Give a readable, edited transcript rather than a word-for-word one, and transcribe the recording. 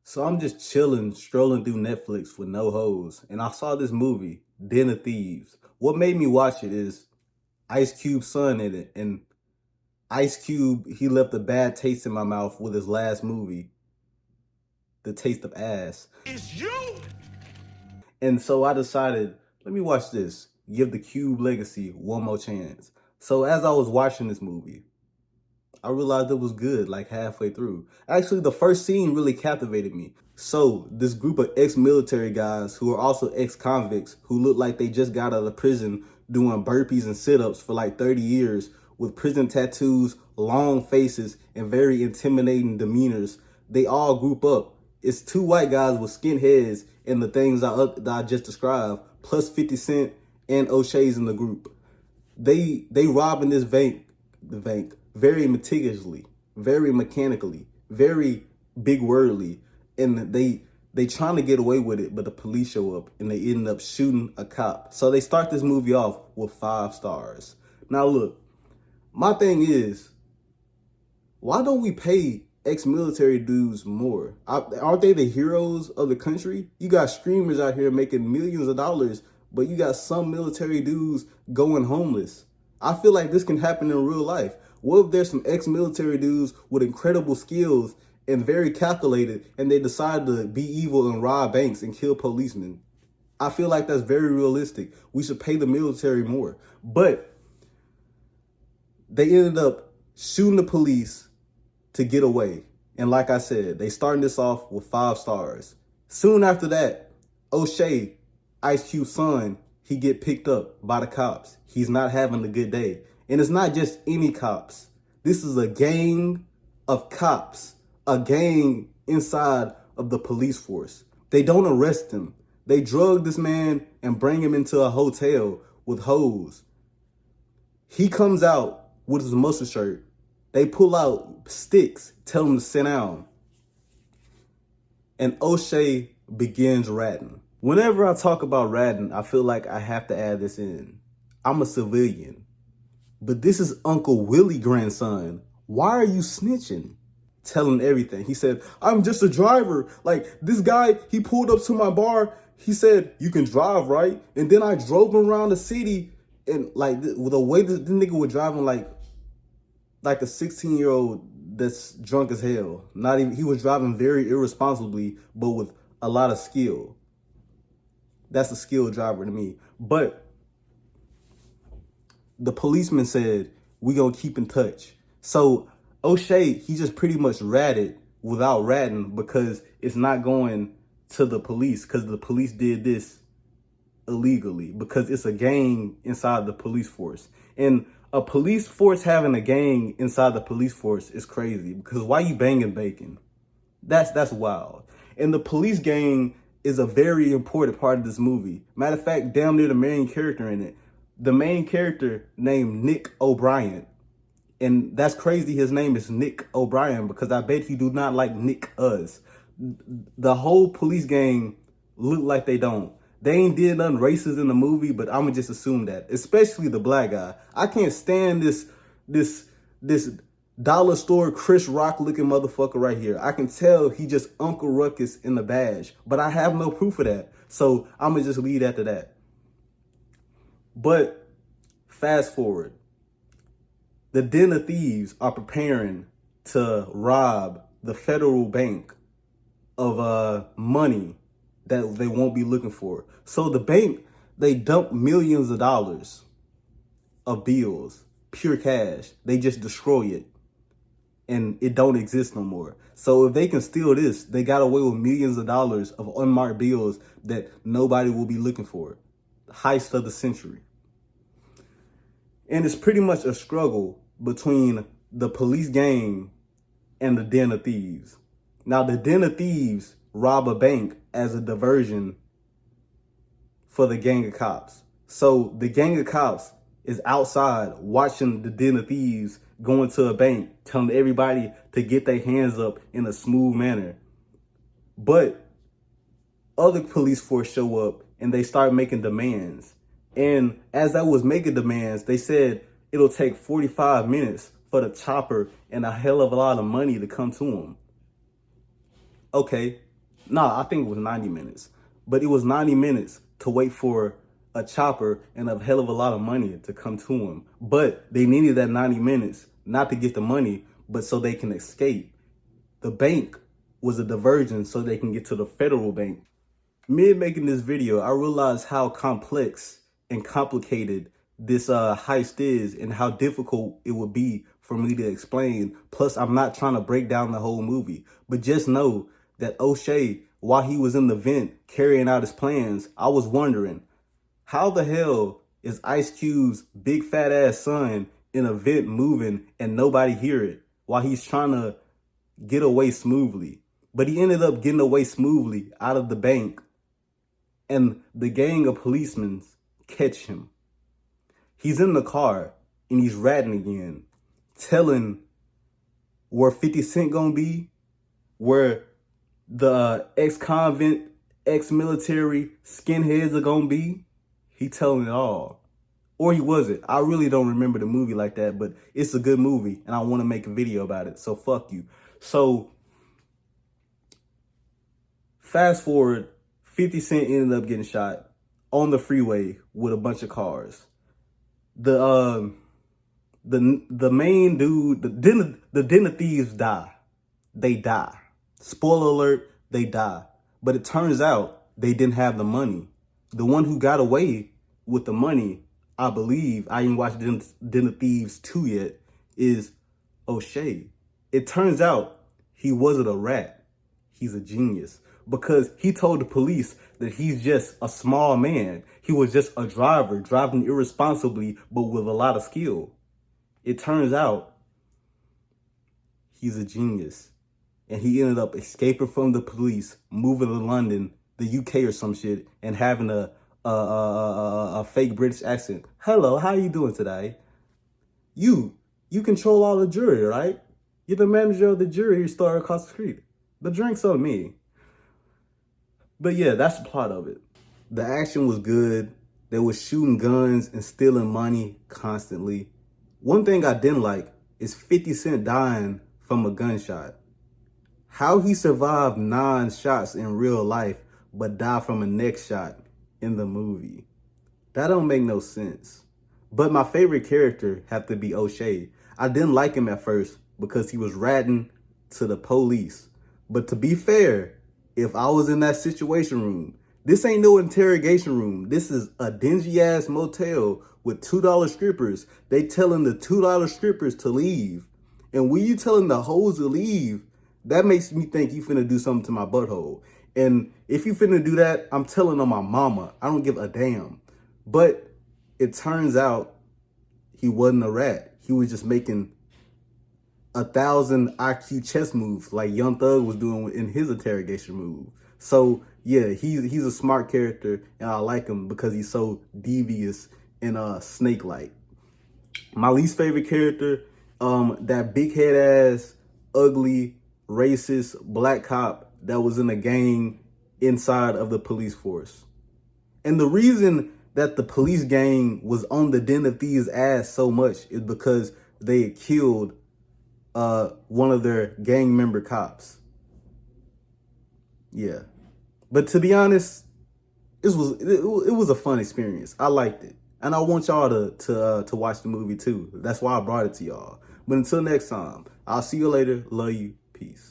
So I'm just chilling, strolling through Netflix with no hoes, and I saw this movie, Den of Thieves. What made me watch it is Ice Cube's son in it, and Ice Cube, he left a bad taste in my mouth with his last movie, The Taste of Ass. It's you! And so I decided, let me watch this, give the Cube legacy one more chance. So as I was watching this movie, I realized it was good like halfway through. Actually, the first scene really captivated me. So, this group of ex-military guys who are also ex-convicts who look like they just got out of prison doing burpees and sit-ups for like 30 years with prison tattoos, long faces, and very intimidating demeanors, they all group up. It's two white guys with skinheads and the things that I just described, plus 50 Cent and O'Shea's in the group. They robbing this bank very meticulously, very mechanically, very big wordly, and they trying to get away with it, but the police show up and they end up shooting a cop. So they start this movie off with 5 stars. Now look, my thing is, why don't we pay ex-military dudes more? Aren't they the heroes of the country? You got streamers out here making millions of dollars, but you got some military dudes going homeless. I feel like this can happen in real life. What if there's some ex-military dudes with incredible skills and very calculated, and they decide to be evil and rob banks and kill policemen? I feel like that's very realistic. We should pay the military more. But they ended up shooting the police to get away. And like I said, they starting this off with 5 stars. Soon after that, O'Shea, Ice Cube's son, he get picked up by the cops. He's not having a good day. And it's not just any cops. This is a gang of cops, a gang inside of the police force. They don't arrest him. They drug this man and bring him into a hotel with hoes. He comes out with his muscle shirt. They pull out sticks, tell him to sit down. And O'Shea begins ratting. Whenever I talk about ratting, I feel like I have to add this in. I'm a civilian. But this is Uncle Willie's grandson. Why are you snitching? Telling everything. He said, I'm just a driver. Like, this guy, he pulled up to my bar. He said, you can drive, right? And then I drove him around the city. And like, the way this nigga was driving, like a 16-year-old that's drunk as hell. Not even, he was driving very irresponsibly, but with a lot of skill. That's a skilled driver to me. But the policeman said, we gonna keep in touch. So O'Shea, he just pretty much ratted without ratting because it's not going to the police because the police did this illegally because it's a gang inside the police force. And a police force having a gang inside the police force is crazy because why you banging bacon? That's wild. And the police gang is a very important part of this movie. Matter of fact, damn near the main character in it. The main character named Nick O'Brien. And that's crazy. His name is Nick O'Brien because I bet he do not like Nick Us. The whole police gang look like they don't. They ain't did nothing racist in the movie, but I'ma just assume that. Especially the black guy. I can't stand this dollar store Chris Rock looking motherfucker right here. I can tell he just Uncle Ruckus in the badge, but I have no proof of that. So I'ma just leave that to that. But fast forward. The Den of Thieves are preparing to rob the federal bank of money that they won't be looking for. So the bank, they dump millions of dollars of bills, pure cash. They just destroy it and it don't exist no more. So if they can steal this, they got away with millions of dollars of unmarked bills that nobody will be looking for. The heist of the century. And it's pretty much a struggle between the police gang and the Den of Thieves. Now, the Den of Thieves rob a bank as a diversion for the gang of cops. So the gang of cops is outside watching the Den of Thieves go into a bank, telling everybody to get their hands up in a smooth manner. But other police force show up and they start making demands. And as I was making demands, they said it'll take 45 minutes for the chopper and a hell of a lot of money to come to them. Okay, Nah, I think it was 90 minutes. But it was 90 minutes to wait for a chopper and a hell of a lot of money to come to him. But they needed that 90 minutes not to get the money, but so they can escape. The bank was a diversion so they can get to the federal bank. Mid making this video, I realized how complex and complicated this heist is and how difficult it would be for me to explain. Plus, I'm not trying to break down the whole movie, but just know that O'Shea, while he was in the vent carrying out his plans, I was wondering, how the hell is Ice Cube's big fat ass son in a vent moving and nobody hear it while he's trying to get away smoothly? But he ended up getting away smoothly out of the bank, and the gang of policemen catch him. He's in the car and he's ratting again, telling where 50 Cent gonna be, where the ex-convict, ex-military skinheads are gonna be. He telling it all. Or he wasn't. I really don't remember the movie like that, but it's a good movie and I want to make a video about it. So fuck you. So fast forward, 50 Cent ended up getting shot on the freeway with a bunch of cars. The main dude, the den of thieves die. They die. Spoiler alert, they die. But it turns out they didn't have the money. The one who got away with the money, I believe, I ain't watched Den of Thieves 2 yet, is O'Shea. It turns out he wasn't a rat. He's a genius. Because he told the police that he's just a small man. He was just a driver, driving irresponsibly, but with a lot of skill. It turns out he's a genius. And he ended up escaping from the police, moving to London, the UK or some shit, and having a fake British accent. Hello, how you doing today? You control all the jury, right? You're the manager of the jury store across the street. The drink's on me. But yeah, that's the plot of it. The action was good. They were shooting guns and stealing money constantly. One thing I didn't like is 50 Cent dying from a gunshot. How he survived 9 shots in real life, but died from a neck shot in the movie. That don't make no sense. But my favorite character had to be O'Shea. I didn't like him at first because he was ratting to the police. But to be fair, if I was in that situation room, this ain't no interrogation room. This is a dingy ass motel with $2 strippers. They telling the $2 strippers to leave. And when you telling the hoes to leave, that makes me think you finna do something to my butthole. And if you finna do that, I'm telling on my mama. I don't give a damn. But it turns out he wasn't a rat. He was just making 1,000 IQ chess moves like Young Thug was doing in his interrogation move. So yeah, he's a smart character and I like him because he's so devious and snake-like. My least favorite character, that big head ass, ugly, racist black cop that was in a gang inside of the police force. And the reason that the police gang was on the Den of Thieves ass so much is because they had killed one of their gang member cops. Yeah. But to be honest, it was a fun experience. I liked it. And I want y'all to watch the movie too. That's why I brought it to y'all. But until next time, I'll see you later. Love you. Peace.